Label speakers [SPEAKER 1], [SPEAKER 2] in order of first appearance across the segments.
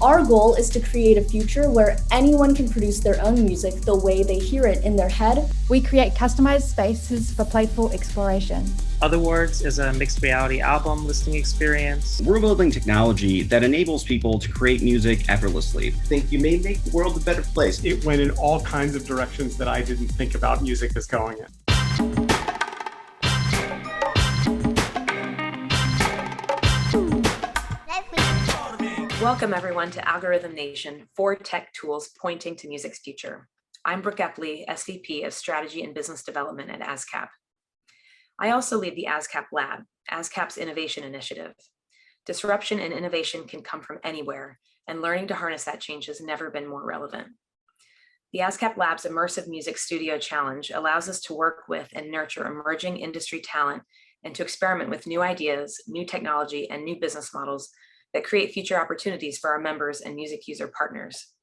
[SPEAKER 1] Our goal is to create a future where anyone can produce their own music the way they hear it in their head.
[SPEAKER 2] We create customized spaces for playful exploration.
[SPEAKER 3] Otherwards is a mixed reality album listening experience.
[SPEAKER 4] We're building technology that enables people to create music effortlessly.
[SPEAKER 5] I think you may make the world a better place.
[SPEAKER 6] It went in all kinds of directions that I didn't think about music as going in.
[SPEAKER 7] Welcome everyone to Algorithm Nation, 4 tech tools pointing to music's future. I'm Brooke Epley, SVP of Strategy and Business Development at ASCAP. I also lead the ASCAP Lab, ASCAP's innovation initiative. Disruption and innovation can come from anywhere, and learning to harness that change has never been more relevant. The ASCAP Lab's Immersive Music Studio Challenge allows us to work with and nurture emerging industry talent and to experiment with new ideas, new technology, and new business models that create future opportunities for our members and music user partners.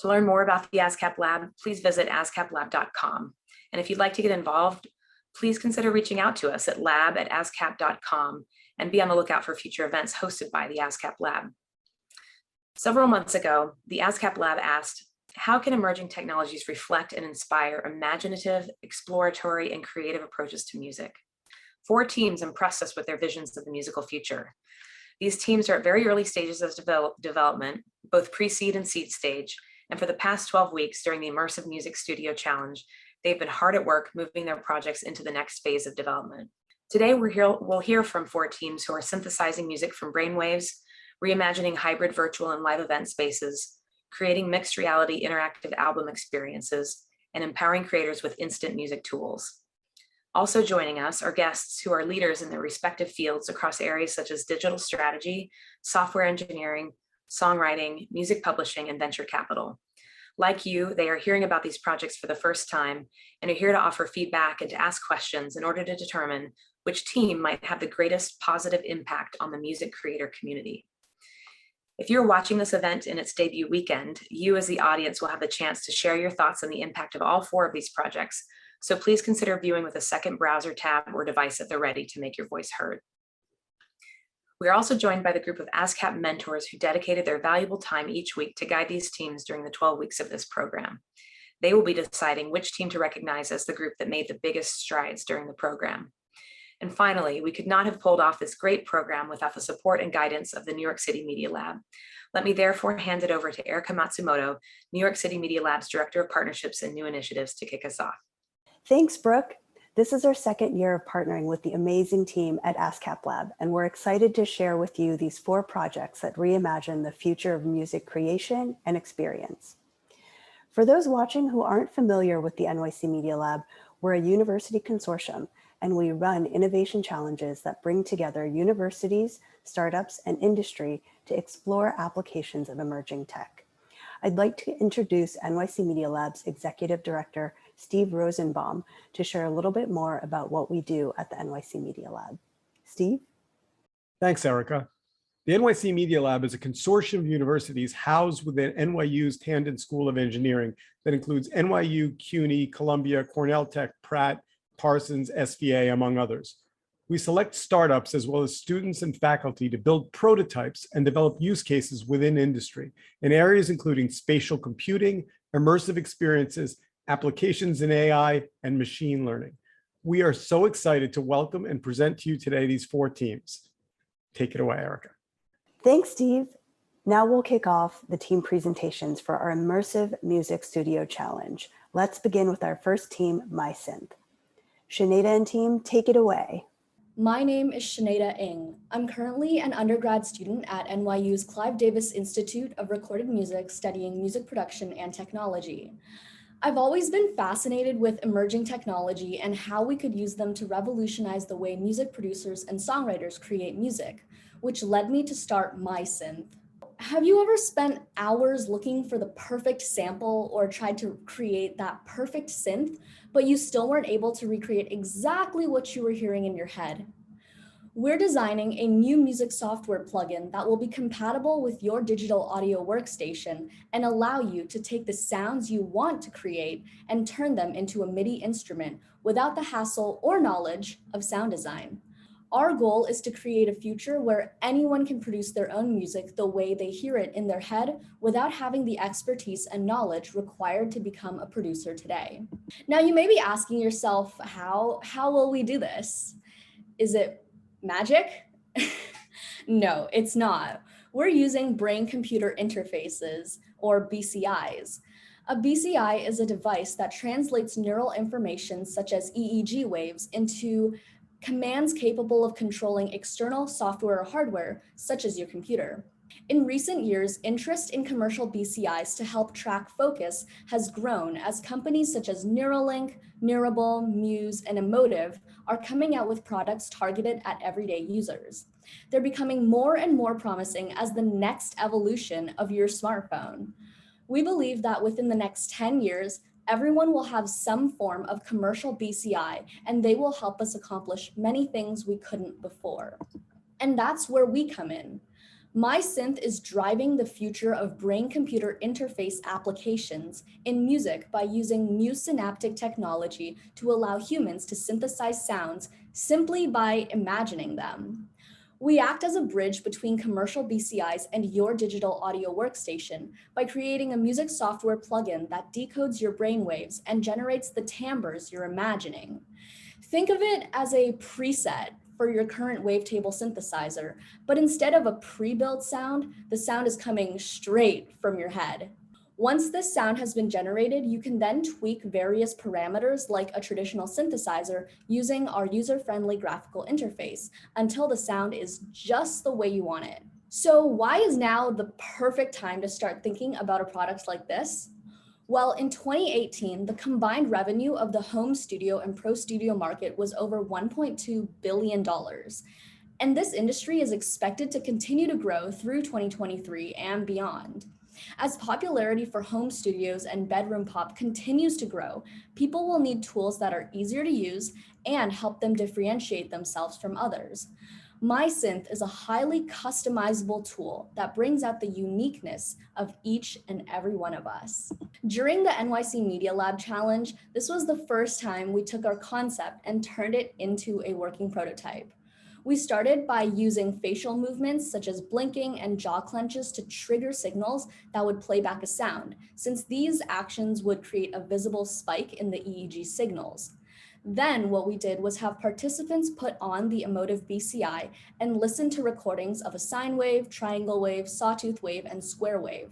[SPEAKER 7] To learn more about the ASCAP Lab, please visit ascaplab.com. And if you'd like to get involved, please consider reaching out to us at lab@ascap.com and be on the lookout for future events hosted by the ASCAP Lab. Several months ago, the ASCAP Lab asked, how can emerging technologies reflect and inspire imaginative, exploratory, and creative approaches to music? 4 teams impressed us with their visions of the musical future. These teams are at very early stages of development, both pre-seed and seed stage, and for the past 12 weeks during the Immersive Music Studio Challenge, they've been hard at work moving their projects into the next phase of development. Today, we'll hear from 4 teams who are synthesizing music from brainwaves, reimagining hybrid virtual and live event spaces, creating mixed reality interactive album experiences, and empowering creators with instant music tools. Also joining us are guests who are leaders in their respective fields across areas such as digital strategy, software engineering, songwriting, music publishing, and venture capital. Like you, they are hearing about these projects for the first time and are here to offer feedback and to ask questions in order to determine which team might have the greatest positive impact on the music creator community. If you're watching this event in its debut weekend, you as the audience will have the chance to share your thoughts on the impact of all 4 of these projects. So please consider viewing with a second browser tab or device at the ready to make your voice heard. We are also joined by the group of ASCAP mentors who dedicated their valuable time each week to guide these teams during the 12 weeks of this program. They will be deciding which team to recognize as the group that made the biggest strides during the program. And finally, we could not have pulled off this great program without the support and guidance of the New York City Media Lab. Let me therefore hand it over to Erica Matsumoto, New York City Media Lab's Director of Partnerships and New Initiatives, to kick us off.
[SPEAKER 8] Thanks, Brooke. This is our 2nd year of partnering with the amazing team at ASCAP Lab, and we're excited to share with you these 4 projects that reimagine the future of music creation and experience. For those watching who aren't familiar with the NYC Media Lab, we're a university consortium, and we run innovation challenges that bring together universities, startups, and industry to explore applications of emerging tech. I'd like to introduce NYC Media Lab's Executive Director, Steve Rosenbaum, to share a little bit more about what we do at the NYC Media Lab. Steve?
[SPEAKER 6] Thanks, Erica. The NYC Media Lab is a consortium of universities housed within NYU's Tandon School of Engineering that includes NYU, CUNY, Columbia, Cornell Tech, Pratt, Parsons, SVA, among others. We select startups as well as students and faculty to build prototypes and develop use cases within industry in areas including spatial computing, immersive experiences, applications in AI, and machine learning. We are so excited to welcome and present to you today these 4 teams. Take it away, Erica.
[SPEAKER 8] Thanks, Steve. Now we'll kick off the team presentations for our Immersive Music Studio Challenge. Let's begin with our first team, Synth. Sinead and team, take it away.
[SPEAKER 1] My name is Sinead Ng. I'm currently an undergrad student at NYU's Clive Davis Institute of Recorded Music studying music production and technology. I've always been fascinated with emerging technology and how we could use them to revolutionize the way music producers and songwriters create music, which led me to start Synth. Have you ever spent hours looking for the perfect sample or tried to create that perfect synth, but you still weren't able to recreate exactly what you were hearing in your head? We're designing a new music software plugin that will be compatible with your digital audio workstation and allow you to take the sounds you want to create and turn them into a MIDI instrument without the hassle or knowledge of sound design. Our goal is to create a future where anyone can produce their own music the way they hear it in their head without having the expertise and knowledge required to become a producer today. Now, you may be asking yourself, how will we do this? Is it magic? No, it's not. We're using brain-computer interfaces, or BCIs. A BCI is a device that translates neural information such as EEG waves into commands capable of controlling external software or hardware, such as your computer. In recent years, interest in commercial BCIs to help track focus has grown as companies such as Neuralink, Neurable, Muse, and Emotive are coming out with products targeted at everyday users. They're becoming more and more promising as the next evolution of your smartphone. We believe that within the next 10 years, everyone will have some form of commercial BCI, and they will help us accomplish many things we couldn't before. And that's where we come in. MySynth is driving the future of brain-computer interface applications in music by using new synaptic technology to allow humans to synthesize sounds simply by imagining them. We act as a bridge between commercial BCIs and your digital audio workstation by creating a music software plugin that decodes your brainwaves and generates the timbres you're imagining. Think of it as a preset for your current wavetable synthesizer, but instead of a pre-built sound, the sound is coming straight from your head. Once this sound has been generated, you can then tweak various parameters like a traditional synthesizer using our user-friendly graphical interface until the sound is just the way you want it. So why is now the perfect time to start thinking about a product like this? Well, in 2018, the combined revenue of the home studio and pro studio market was over $1.2 billion. And this industry is expected to continue to grow through 2023 and beyond. As popularity for home studios and bedroom pop continues to grow, people will need tools that are easier to use and help them differentiate themselves from others. MySynth is a highly customizable tool that brings out the uniqueness of each and every one of us. During the NYC Media Lab challenge, this was the first time we took our concept and turned it into a working prototype. We started by using facial movements such as blinking and jaw clenches to trigger signals that would play back a sound, since these actions would create a visible spike in the EEG signals. Then what we did was have participants put on the Emotive BCI and listen to recordings of a sine wave, triangle wave, sawtooth wave, and square wave.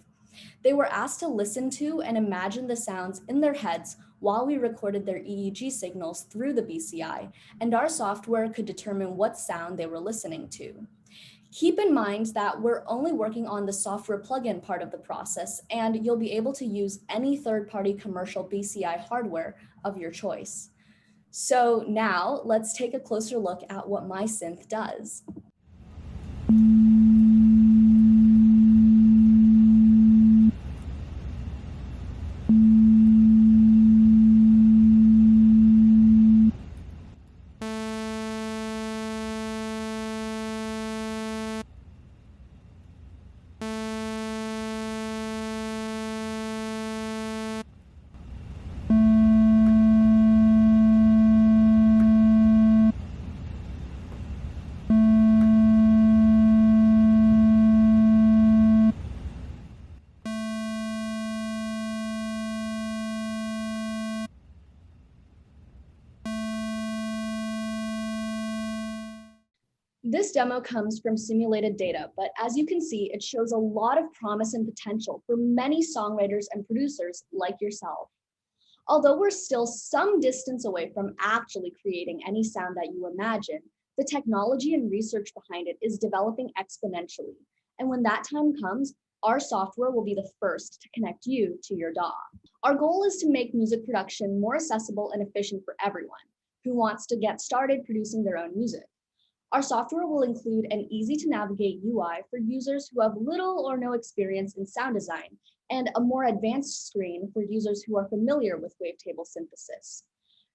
[SPEAKER 1] They were asked to listen to and imagine the sounds in their heads while we recorded their EEG signals through the BCI, and our software could determine what sound they were listening to. Keep in mind that we're only working on the software plugin part of the process, and you'll be able to use any third-party commercial BCI hardware of your choice. So now let's take a closer look at what MySynth does. This demo comes from simulated data, but as you can see, it shows a lot of promise and potential for many songwriters and producers like yourself. Although we're still some distance away from actually creating any sound that you imagine, the technology and research behind it is developing exponentially. And when that time comes, our software will be the first to connect you to your DAW. Our goal is to make music production more accessible and efficient for everyone who wants to get started producing their own music. Our software will include an easy-to-navigate UI for users who have little or no experience in sound design, and a more advanced screen for users who are familiar with wavetable synthesis.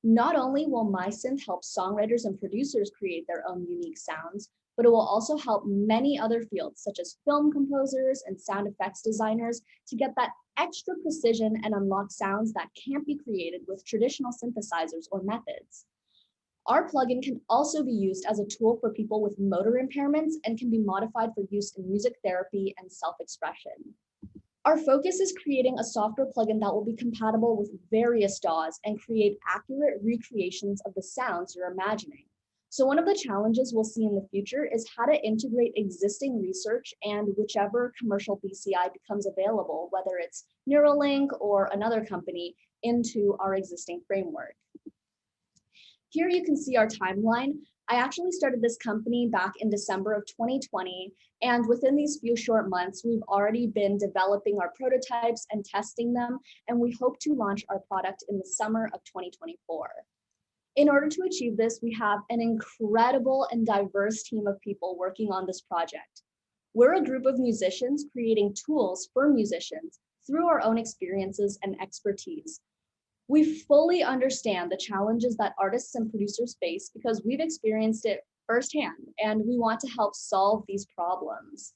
[SPEAKER 1] Not only will MySynth help songwriters and producers create their own unique sounds, but it will also help many other fields, such as film composers and sound effects designers, to get that extra precision and unlock sounds that can't be created with traditional synthesizers or methods. Our plugin can also be used as a tool for people with motor impairments and can be modified for use in music therapy and self-expression. Our focus is creating a software plugin that will be compatible with various DAWs and create accurate recreations of the sounds you're imagining. So one of the challenges we'll see in the future is how to integrate existing research and whichever commercial BCI becomes available, whether it's Neuralink or another company, into our existing framework. Here you can see our timeline. I actually started this company back in December of 2020, and within these few short months, we've already been developing our prototypes and testing them, and we hope to launch our product in the summer of 2024. In order to achieve this, we have an incredible and diverse team of people working on this project. We're a group of musicians creating tools for musicians through our own experiences and expertise. We fully understand the challenges that artists and producers face because we've experienced it firsthand, and we want to help solve these problems.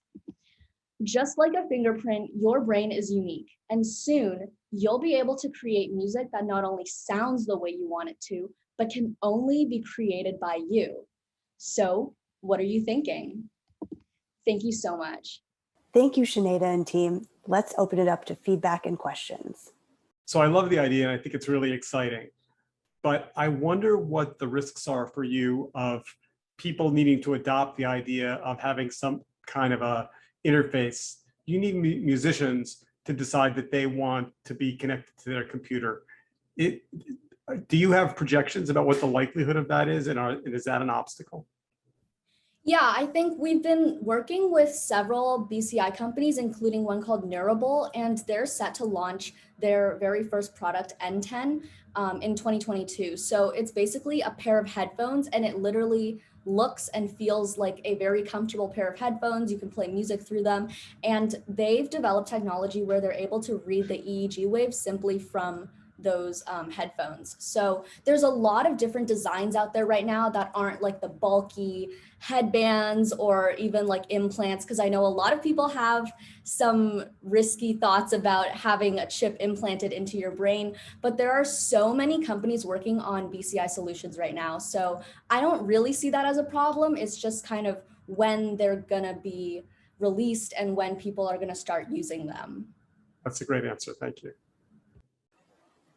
[SPEAKER 1] Just like a fingerprint, your brain is unique, and soon you'll be able to create music that not only sounds the way you want it to, but can only be created by you. So, what are you thinking? Thank you so much.
[SPEAKER 8] Thank you, Sinead and team. Let's open it up to feedback and questions.
[SPEAKER 6] So I love the idea and I think it's really exciting, but I wonder what the risks are for you of people needing to adopt the idea of having some kind of a interface. You need musicians to decide that they want to be connected to their computer. Do you have projections about what the likelihood of that is, and is that an obstacle?
[SPEAKER 1] Yeah, I think we've been working with several BCI companies, including one called Neurable, and they're set to launch their very first product, N10, in 2022. So it's basically a pair of headphones, and it literally looks and feels like a very comfortable pair of headphones. You can play music through them, and they've developed technology where they're able to read the EEG waves simply from those headphones. So there's a lot of different designs out there right now that aren't like the bulky headbands or even like implants, because I know a lot of people have some risky thoughts about having a chip implanted into your brain, but there are so many companies working on BCI solutions right now. So I don't really see that as a problem. It's just kind of when they're gonna be released and when people are gonna start using them.
[SPEAKER 6] That's a great answer, thank you.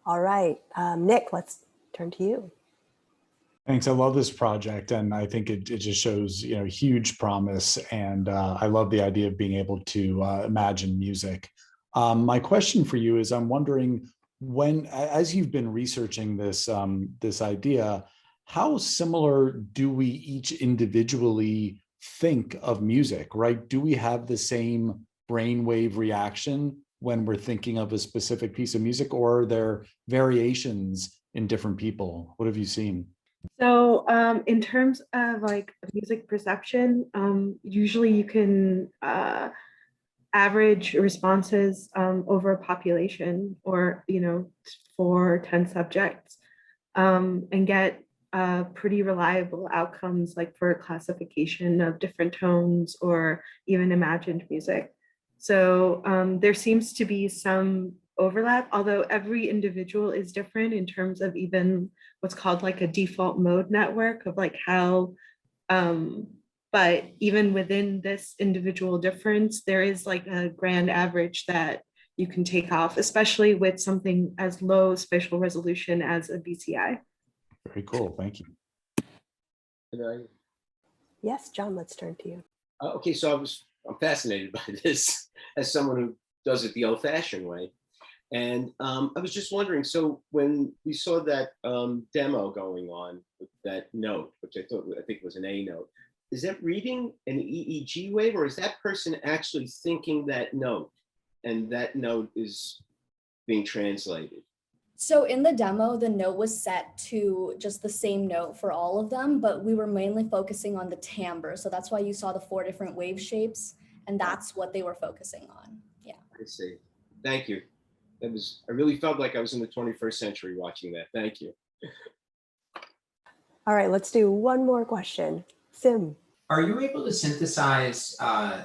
[SPEAKER 8] All right, Nick, let's turn to you.
[SPEAKER 9] Thanks. I love this project, and I think it just shows huge promise. And I love the idea of being able to imagine music. My question for you is, I'm wondering as you've been researching this this idea, how similar do we each individually think of music? Right? Do we have the same brainwave reaction when we're thinking of a specific piece of music, or are there variations in different people? What have you seen?
[SPEAKER 10] So in terms of like music perception, usually you can average responses over a population, or 4 or 10 subjects, and get pretty reliable outcomes, like for classification of different tones or even imagined music. So there seems to be some overlap, although every individual is different in terms of even what's called like a default mode network of like how, but even within this individual difference, there is like a grand average that you can take off, especially with something as low spatial resolution as a BCI.
[SPEAKER 9] Very cool, thank you.
[SPEAKER 8] Yes, John, let's turn to you.
[SPEAKER 5] Okay, so I'm fascinated by this as someone who does it the old-fashioned way. And I was just wondering, so when we saw that demo going on with that note, which I think was an A note, is that reading an EEG wave, or is that person actually thinking that note and that note is being translated?
[SPEAKER 1] So in the demo, the note was set to just the same note for all of them, but we were mainly focusing on the timbre. So that's why you saw the 4 different wave shapes, and that's what they were focusing on. Yeah.
[SPEAKER 5] I see. Thank you. I really felt like I was in the 21st century watching that. Thank you.
[SPEAKER 8] All right, let's do one more question. Sim.
[SPEAKER 11] Are you able to synthesize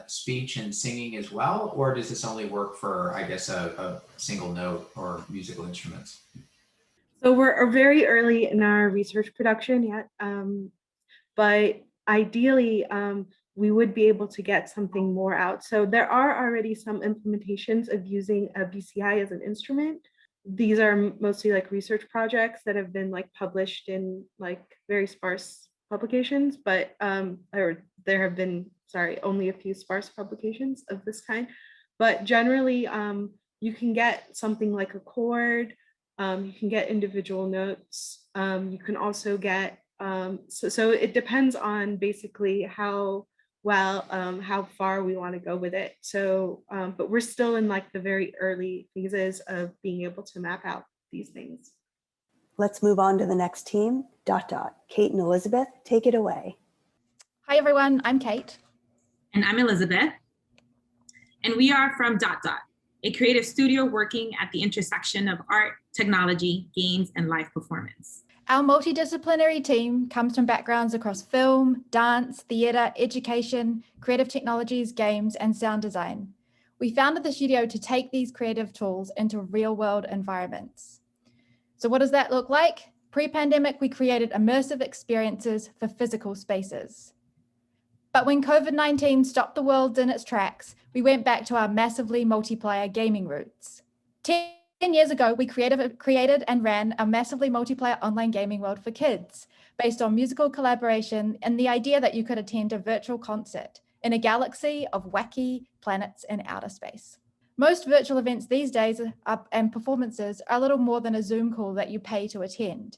[SPEAKER 11] speech and singing as well, or does this only work for, I guess, a single note or musical instruments?
[SPEAKER 10] So we're very early in our research production yet, but ideally we would be able to get something more out. So there are already some implementations of using a BCI as an instrument. These are mostly like research projects that have been like published in like very sparse publications, but or there have been, sorry, only a few sparse publications of this kind. But generally, you can get something like a chord. You can get individual notes. You can also get, so it depends on basically how far we want to go with it. So, but we're still in like the very early phases of being able to map out these things.
[SPEAKER 8] Let's move on to the next team, Dotdot. Kate and Elizabeth, take it away.
[SPEAKER 2] Hi everyone, I'm Kate.
[SPEAKER 12] And I'm Elizabeth. And we are from Dotdot, a creative studio working at the intersection of art, technology, games, and live performance.
[SPEAKER 2] Our multidisciplinary team comes from backgrounds across film, dance, theatre, education, creative technologies, games, and sound design. We founded the studio to take these creative tools into real-world environments. So what does that look like? Pre-pandemic, we created immersive experiences for physical spaces. But when COVID-19 stopped the world in its tracks, we went back to our massively multiplayer gaming roots. 10 years ago, we created and ran a massively multiplayer online gaming world for kids, based on musical collaboration and the idea that you could attend a virtual concert in a galaxy of wacky planets in outer space. Most virtual events these days and performances are a little more than a Zoom call that you pay to attend.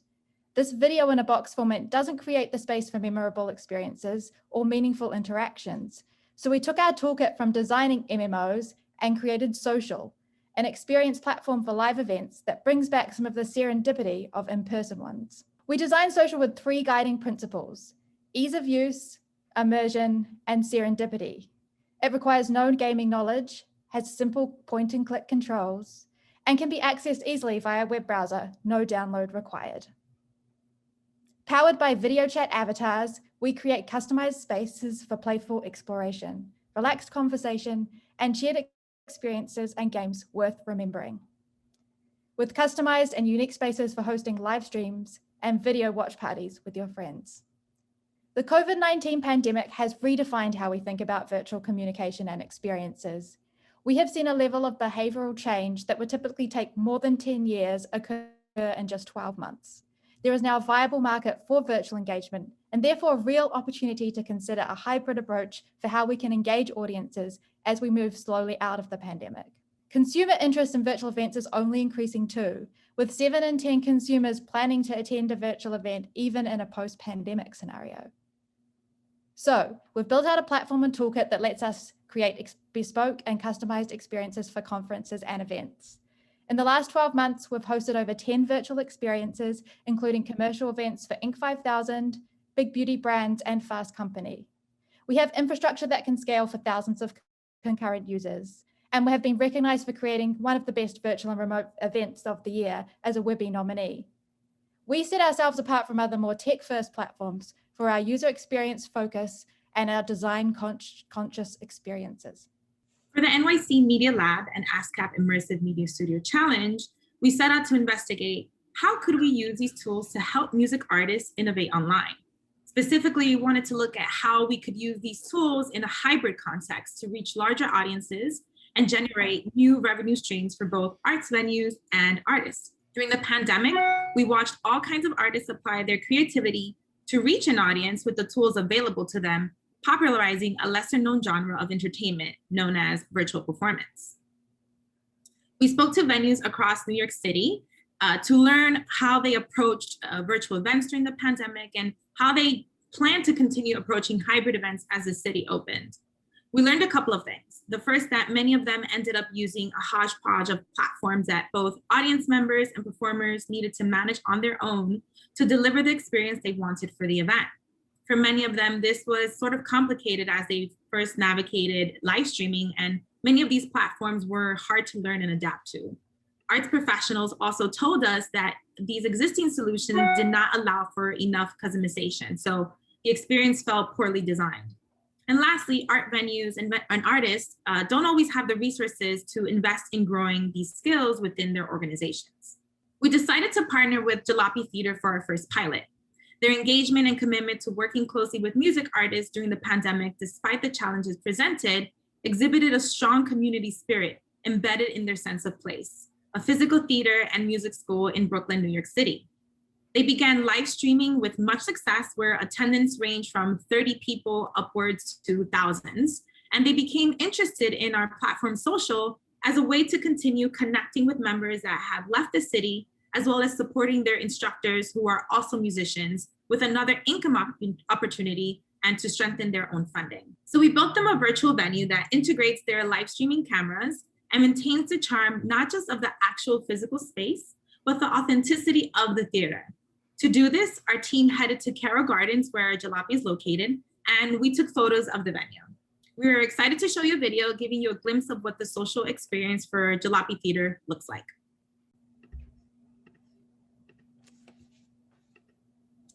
[SPEAKER 2] This video in a box format doesn't create the space for memorable experiences or meaningful interactions. So we took our toolkit from designing MMOs and created Social, an experience platform for live events that brings back some of the serendipity of in-person ones. We designed Social with 3 guiding principles: ease of use, immersion, and serendipity. It requires no gaming knowledge, has simple point and click controls, and can be accessed easily via web browser, no download required. Powered by video chat avatars, we create customized spaces for playful exploration, relaxed conversation, and shared experiences and games worth remembering. With customized and unique spaces for hosting live streams and video watch parties with your friends. The COVID-19 pandemic has redefined how we think about virtual communication and experiences. We have seen a level of behavioral change that would typically take more than 10 years occur in just 12 months. There is now a viable market for virtual engagement and therefore a real opportunity to consider a hybrid approach for how we can engage audiences as we move slowly out of the pandemic. Consumer interest in virtual events is only increasing too, with 7 in 10 consumers planning to attend a virtual event even in a post-pandemic scenario. So we've built out a platform and toolkit that lets us create bespoke and customized experiences for conferences and events. In the last 12 months, we've hosted over 10 virtual experiences, including commercial events for Inc. 5000, big beauty brands, and Fast Company. We have infrastructure that can scale for thousands of concurrent users, and we have been recognized for creating one of the best virtual and remote events of the year as a Webby nominee. We set ourselves apart from other more tech-first platforms for our user experience focus and our design-conscious experiences.
[SPEAKER 12] For the NYC Media Lab and ASCAP Immersive Media Studio Challenge, we set out to investigate how could we use these tools to help music artists innovate online. Specifically, we wanted to look at how we could use these tools in a hybrid context to reach larger audiences and generate new revenue streams for both arts venues and artists. During the pandemic, we watched all kinds of artists apply their creativity to reach an audience with the tools available to them, popularizing a lesser known genre of entertainment known as virtual performance. We spoke to venues across New York City to learn how they approached virtual events during the pandemic and how they plan to continue approaching hybrid events as the city opened. We learned a couple of things. The first, that many of them ended up using a hodgepodge of platforms that both audience members and performers needed to manage on their own to deliver the experience they wanted for the event. For many of them, this was sort of complicated as they first navigated live streaming, and many of these platforms were hard to learn and adapt to. Arts professionals also told us that these existing solutions did not allow for enough customization, so the experience felt poorly designed. And lastly, art venues and artists don't always have the resources to invest in growing these skills within their organizations. We decided to partner with Jalopy Theater for our first pilot. Their engagement and commitment to working closely with music artists during the pandemic, despite the challenges presented, exhibited a strong community spirit embedded in their sense of place, a physical theater and music school in Brooklyn, New York City. They began live streaming with much success, where attendance ranged from 30 people upwards to thousands. And they became interested in our platform Social as a way to continue connecting with members that have left the city, as well as supporting their instructors who are also musicians with another income opportunity and to strengthen their own funding. So we built them a virtual venue that integrates their live streaming cameras and maintains the charm, not just of the actual physical space, but the authenticity of the theater. To do this, our team headed to Carroll Gardens, where Jalopy is located, and we took photos of the venue. We are excited to show you a video giving you a glimpse of what the social experience for Jalopy Theater looks like.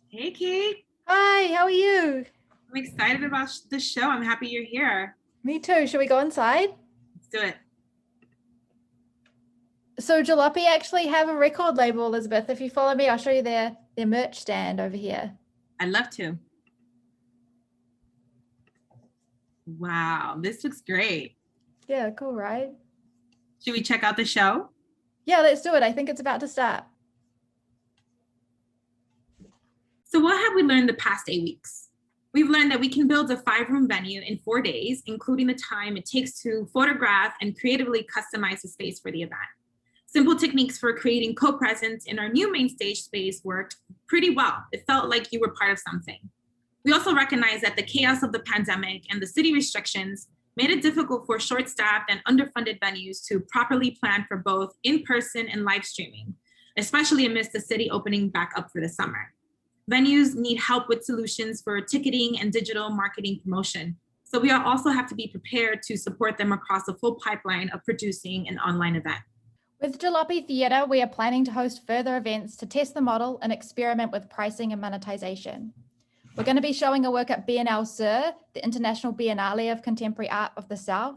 [SPEAKER 12] Hey, Kate.
[SPEAKER 2] Hi, how are you?
[SPEAKER 12] I'm excited about the show. I'm happy you're here.
[SPEAKER 2] Me too. Should we go inside?
[SPEAKER 12] Let's do it.
[SPEAKER 2] So Jalopy actually have a record label, Elizabeth. If you follow me, I'll show you their merch stand over here.
[SPEAKER 12] I'd love to. Wow, this looks great.
[SPEAKER 2] Yeah, cool, right?
[SPEAKER 12] Should we check out the show?
[SPEAKER 2] Yeah, let's do it. I think it's about to start.
[SPEAKER 12] So what have we learned the past 8 weeks? We've learned that we can build a 5-room venue in 4 days, including the time it takes to photograph and creatively customize the space for the event. Simple techniques for creating co-presence in our new main stage space worked pretty well. It felt like you were part of something. We also recognize that the chaos of the pandemic and the city restrictions made it difficult for short-staffed and underfunded venues to properly plan for both in-person and live streaming, especially amidst the city opening back up for the summer. Venues need help with solutions for ticketing and digital marketing promotion. So we also have to be prepared to support them across the full pipeline of producing an online event.
[SPEAKER 2] With Jalopy Theatre, we are planning to host further events to test the model and experiment with pricing and monetization. We're going to be showing a work at Biennale Sur, the International Biennale of Contemporary Art of the South,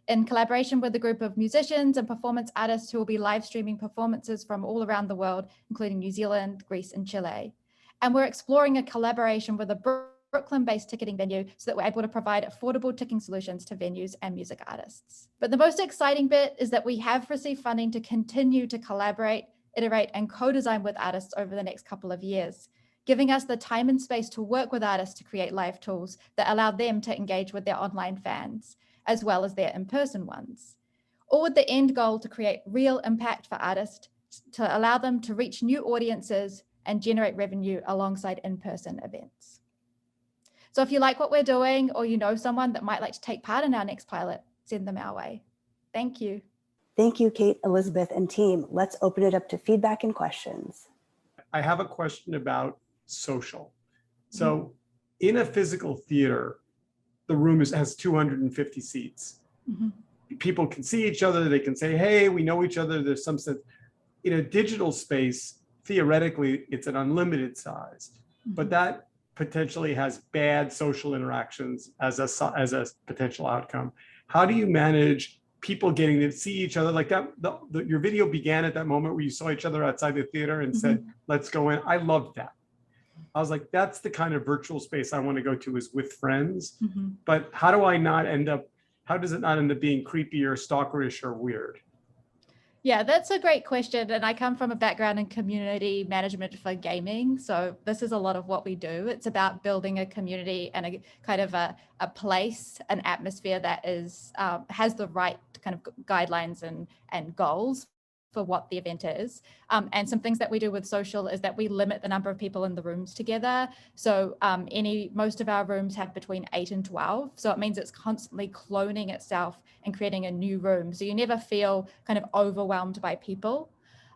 [SPEAKER 2] in collaboration with a group of musicians and performance artists who will be live streaming performances from all around the world, including New Zealand, Greece, and Chile. And we're exploring a collaboration with a Brooklyn-based ticketing venue so that we're able to provide affordable ticketing solutions to venues and music artists. But the most exciting bit is that we have received funding to continue to collaborate, iterate, and co-design with artists over the next couple of years, giving us the time and space to work with artists to create live tools that allow them to engage with their online fans, as well as their in-person ones. All with the end goal to create real impact for artists, to allow them to reach new audiences and generate revenue alongside in-person events. So if you like what we're doing, or you know someone that might like to take part in our next pilot, send them our way. Thank you.
[SPEAKER 8] Thank you, Kate, Elizabeth, and team. Let's open it up to feedback and questions.
[SPEAKER 6] I have a question about social. So in a physical theater, the room has 250 seats. People can see each other. They can say, hey, we know each other. There's some sense. In a digital space, theoretically, it's an unlimited size, but that potentially has bad social interactions as a potential outcome. How do you manage people getting to see each other like that? Your video began at that moment where you saw each other outside the theater and said, let's go in. I loved that. I was like, that's the kind of virtual space I want to go to, is with friends. But how does it not end up being creepy or stalkerish or weird?
[SPEAKER 2] Yeah, that's a great question. And I come from a background in community management for gaming. So this is a lot of what we do. It's about building a community and a kind of a place, an atmosphere that is has the right kind of guidelines and goals for what the event is. And some things that we do with social is that we limit the number of people in the rooms together. So most of our rooms have between 8 and 12. So it means it's constantly cloning itself and creating a new room. So you never feel kind of overwhelmed by people.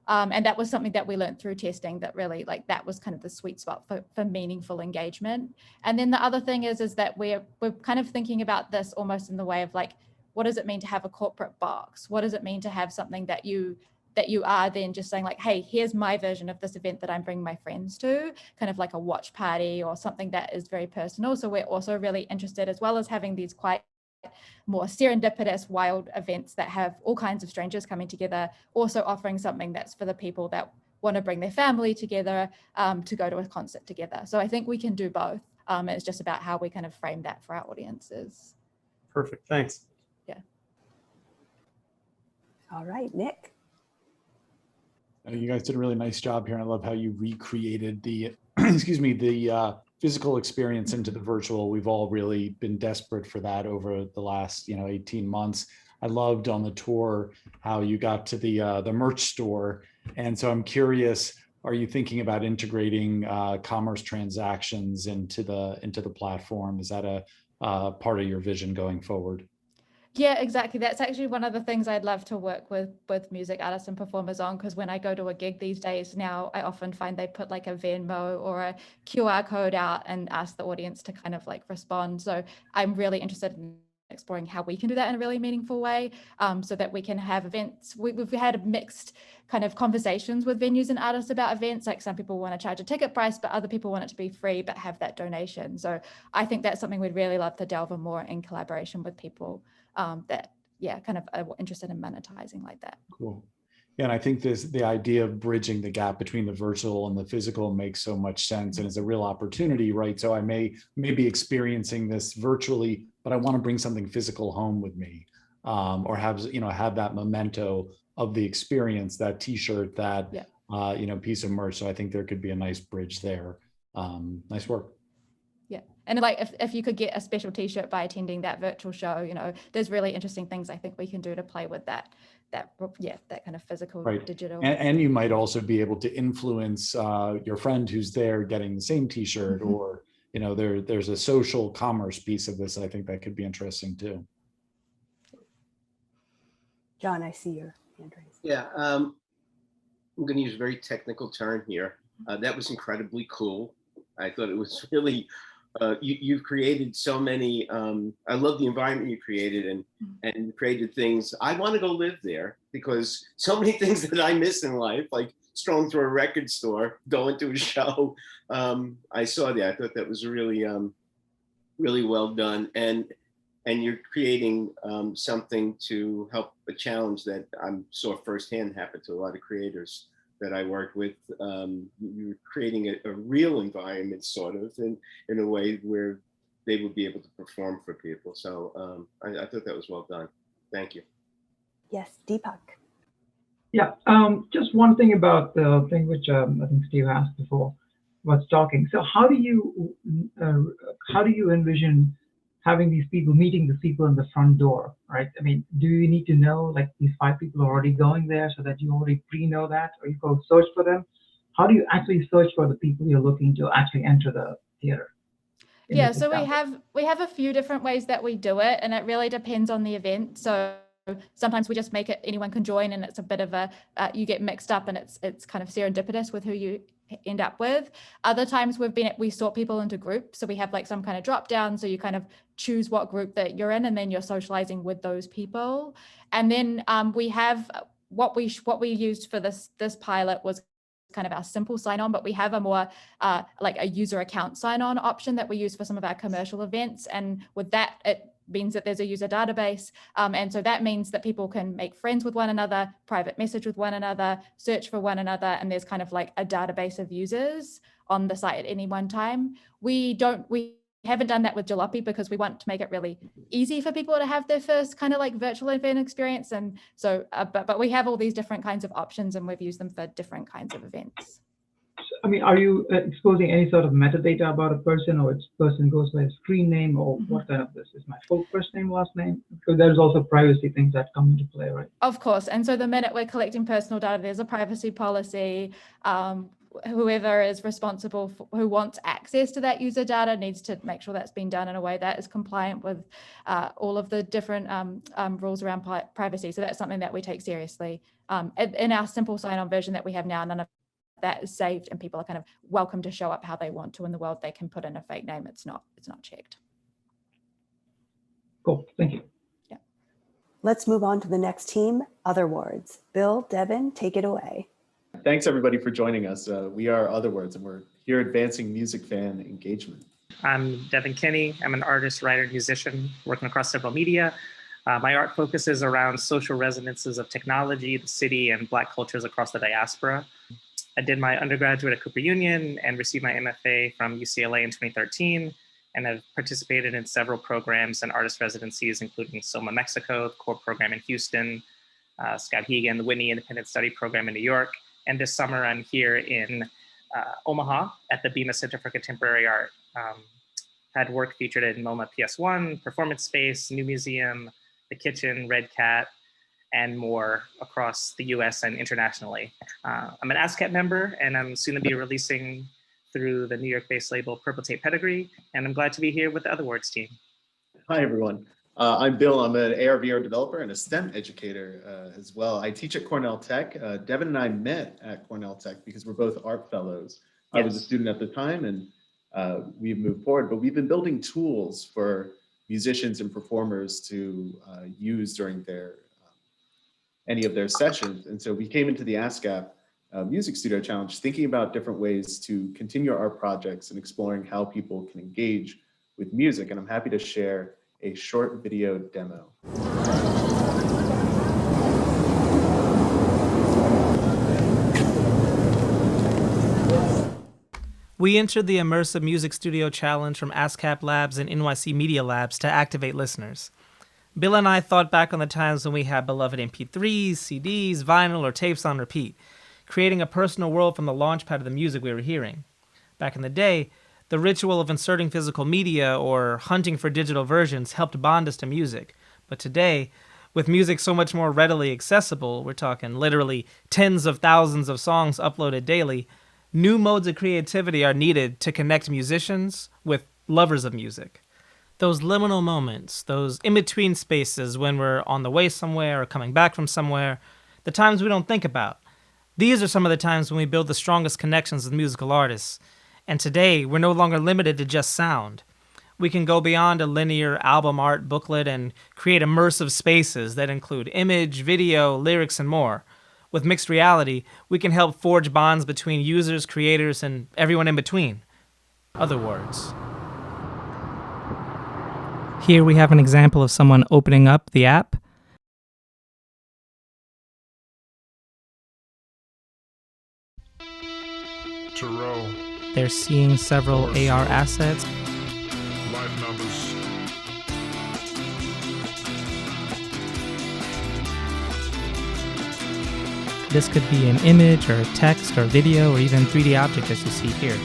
[SPEAKER 2] And that was something that we learned through testing, that really that was kind of the sweet spot for meaningful engagement. And then the other thing is that we're kind of thinking about this almost in the way of what does it mean to have a corporate box? What does it mean to have something that you are then just saying hey, here's my version of this event that I'm bringing my friends to, kind of like a watch party or something that is very personal. So we're also really interested, as well as having these quite more serendipitous, wild events that have all kinds of strangers coming together, also offering something that's for the people that want to bring their family together to go to a concert together. So I think we can do both. It's just about how we kind of frame that for our audiences.
[SPEAKER 6] Perfect, thanks.
[SPEAKER 2] Yeah.
[SPEAKER 8] All right, Nick.
[SPEAKER 9] You guys did a really nice job here. And I love how you recreated the, excuse me, the physical experience into the virtual. We've all really been desperate for that over the last, 18 months. I loved on the tour how you got to the merch store. And so I'm curious, are you thinking about integrating commerce transactions into the platform? Is that a part of your vision going forward?
[SPEAKER 2] Yeah, exactly. That's actually one of the things I'd love to work with music artists and performers on, because when I go to a gig these days now, I often find they put like a Venmo or a QR code out and ask the audience to kind of like respond. So I'm really interested in exploring how we can do that in a really meaningful way, so that we can have events. We've had mixed kind of conversations with venues and artists about events. Like some people want to charge a ticket price, but other people want it to be free, but have that donation. So I think that's something we'd really love to delve in more in collaboration with people that, yeah, kind of are interested in monetizing like that.
[SPEAKER 9] Cool. Yeah, and I think the idea of bridging the gap between the virtual and the physical makes so much sense and is a real opportunity, right? So I may be experiencing this virtually, but I want to bring something physical home with me, or have that memento of the experience, that T-shirt, that piece of merch. So I think there could be a nice bridge there. Nice work.
[SPEAKER 2] Yeah, and like if you could get a special T-shirt by attending that virtual show, there's really interesting things I think we can do to play with that kind of physical,
[SPEAKER 9] right,
[SPEAKER 2] digital.
[SPEAKER 9] And you might also be able to influence your friend who's there getting the same T-shirt,
[SPEAKER 2] Mm-hmm.
[SPEAKER 9] or there's a social commerce piece of this. I think that could be interesting too.
[SPEAKER 8] John, I see your hand raised.
[SPEAKER 5] Yeah, I'm going to use a very technical term here. That was incredibly cool. I thought it was really, you've created so many, I love the environment you created and created things. I want to go live there because so many things that I miss in life, like strolling through a record store, going to a show. I saw that. I thought that was really, really well done. And you're creating something to help a challenge that I saw firsthand happen to a lot of creators that I worked with. You're creating a real environment, sort of, in a way where they would be able to perform for people. So I thought that was well done. Thank you.
[SPEAKER 8] Yes, Deepak.
[SPEAKER 13] Yeah, just one thing about the thing which I think Steve asked before about stalking. So how do you envision having these people meeting the people in the front door, right? I mean, do you need to know like these 5 people are already going there so that you already pre-know that, or you go search for them? How do you actually search for the people you're looking to actually enter the theater?
[SPEAKER 2] Yeah, so we have a few different ways that we do it, and it really depends on the event. So sometimes we just make it anyone can join, and it's a bit of a you get mixed up, and it's kind of serendipitous with who you end up with. Other times we sort people into groups, so we have like some kind of drop down, so you kind of choose what group that you're in, and then you're socializing with those people. And then we have what we used for this pilot was kind of our simple sign-on, but we have a more like a user account sign-on option that we use for some of our commercial events. And with that, it means that there's a user database. And so that means that people can make friends with one another, private message with one another, search for one another, and there's kind of like a database of users on the site at any one time. We haven't done that with Jalopy because we want to make it really easy for people to have their first kind of like virtual event experience. And so, but we have all these different kinds of options, and we've used them for different kinds of events.
[SPEAKER 13] I mean, are you exposing any sort of metadata about a person, or its person goes by a screen name, or what kind of this is my full first name, last name? Because there's also privacy things that come into play, right?
[SPEAKER 2] Of course. And so the minute we're collecting personal data, there's a privacy policy. Whoever is responsible who wants access to that user data needs to make sure that's been done in a way that is compliant with all of the different rules around privacy. So that's something that we take seriously. In our simple sign-on version that we have now, none of that is saved, and people are kind of welcome to show up how they want to in the world. They can put in a fake name. It's not checked.
[SPEAKER 13] Cool, thank you.
[SPEAKER 2] Yeah.
[SPEAKER 8] Let's move on to the next team, Otherwards. Bill, Devin, take it away.
[SPEAKER 14] Thanks everybody for joining us. We are Otherwards, and we're here advancing music fan engagement.
[SPEAKER 3] I'm Devin Kinney. I'm an artist, writer, musician working across several media. My art focuses around social resonances of technology, the city, and Black cultures across the diaspora. I did my undergraduate at Cooper Union and received my MFA from UCLA in 2013, and I've participated in several programs and artist residencies, including SOMA Mexico, the core program in Houston, Scott Hegan, the Whitney Independent Study Program in New York. And this summer I'm here in Omaha at the BIMA Center for Contemporary Art. Had work featured in MoMA PS1, Performance Space, New Museum, The Kitchen, Red Cat, and more across the US and internationally. I'm an ASCAP member, and I'm soon to be releasing through the New York-based label Purple Tape Pedigree, and I'm glad to be here with the Otherwards team.
[SPEAKER 14] Hi, everyone. I'm Bill. I'm an AR/VR developer and a STEM educator as well. I teach at Cornell Tech. Devin and I met at Cornell Tech because we're both art fellows. Yes. I was a student at the time, and we've moved forward, but we've been building tools for musicians and performers to use during their any of their sessions. And so we came into the ASCAP Music Studio Challenge thinking about different ways to continue our projects and exploring how people can engage with music. And I'm happy to share a short video demo.
[SPEAKER 15] We entered the Immersive Music Studio Challenge from ASCAP Labs and NYC Media Labs to activate listeners. Bill and I thought back on the times when we had beloved MP3s, CDs, vinyl, or tapes on repeat, creating a personal world from the launchpad of the music we were hearing. Back in the day, the ritual of inserting physical media or hunting for digital versions helped bond us to music. But today, with music so much more readily accessible, we're talking literally tens of thousands of songs uploaded daily, new modes of creativity are needed to connect musicians with lovers of music. Those liminal moments, those in-between spaces when we're on the way somewhere or coming back from somewhere, the times we don't think about. These are some of the times when we build the strongest connections with musical artists. And today, we're no longer limited to just sound. We can go beyond a linear album art booklet and create immersive spaces that include image, video, lyrics, and more. With mixed reality, we can help forge bonds between users, creators, and everyone in between. Otherwards. Here we have an example of someone opening up the app. They're seeing several AR assets.
[SPEAKER 16] Life numbers.
[SPEAKER 15] This could be an image or text or video or even 3D object as you see here.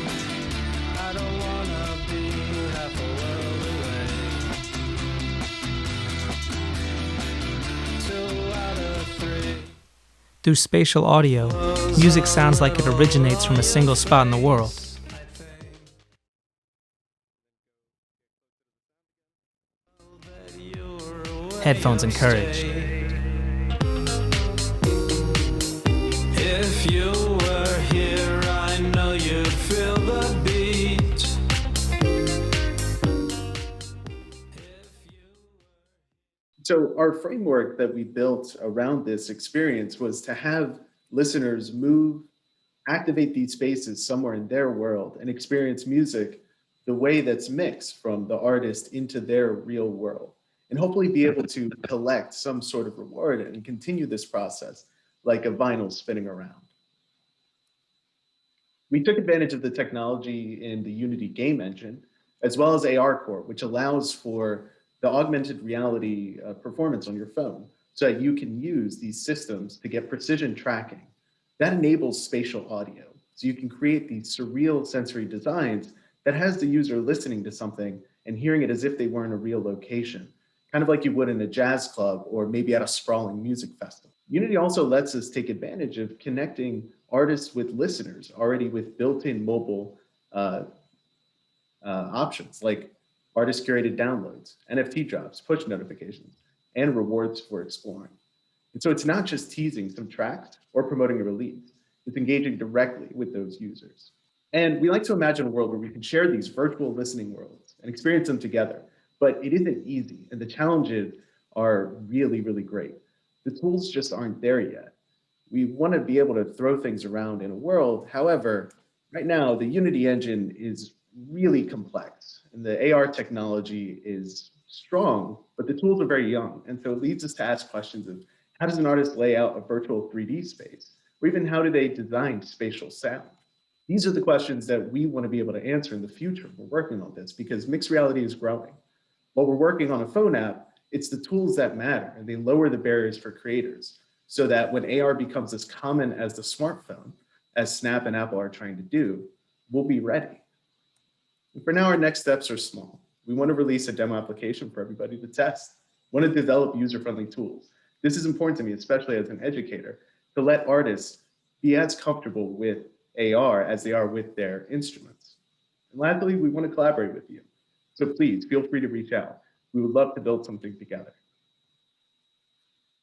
[SPEAKER 15] Through spatial audio, music sounds like it originates from a single spot in the world. Headphones encouraged.
[SPEAKER 16] If you were here, I know you'd feel the beat.
[SPEAKER 14] So our framework that we built around this experience was to have listeners move, activate these spaces somewhere in their world and experience music the way that's mixed from the artist into their real world, and hopefully be able to collect some sort of reward and continue this process like a vinyl spinning around. We took advantage of the technology in the Unity game engine, as well as AR Core, which allows for the augmented reality performance on your phone so that you can use these systems to get precision tracking. That enables spatial audio. So you can create these surreal sensory designs that has the user listening to something and hearing it as if they were in a real location, kind of like you would in a jazz club or maybe at a sprawling music festival. Unity also lets us take advantage of connecting artists with listeners already with built-in mobile options like artist curated downloads, NFT drops, push notifications, and rewards for exploring. And so it's not just teasing some tracks or promoting a release, it's engaging directly with those users. And we like to imagine a world where we can share these virtual listening worlds and experience them together, but it isn't easy, and the challenges are really, really great. The tools just aren't there yet. We want to be able to throw things around in a world. However, right now, the Unity engine is really complex, and the AR technology is strong, but the tools are very young. And so it leads us to ask questions of how does an artist lay out a virtual 3D space? Or even how do they design spatial sound? These are the questions that we want to be able to answer in the future. We're working on this because mixed reality is growing. While we're working on a phone app, it's the tools that matter, and they lower the barriers for creators so that when AR becomes as common as the smartphone, as Snap and Apple are trying to do, we'll be ready. And for now, our next steps are small. We want to release a demo application for everybody to test. We want to develop user-friendly tools. This is important to me, especially as an educator, to let artists be as comfortable with AR as they are with their instruments. And lastly, we want to collaborate with you. So please feel free to reach out. We would love to build something together.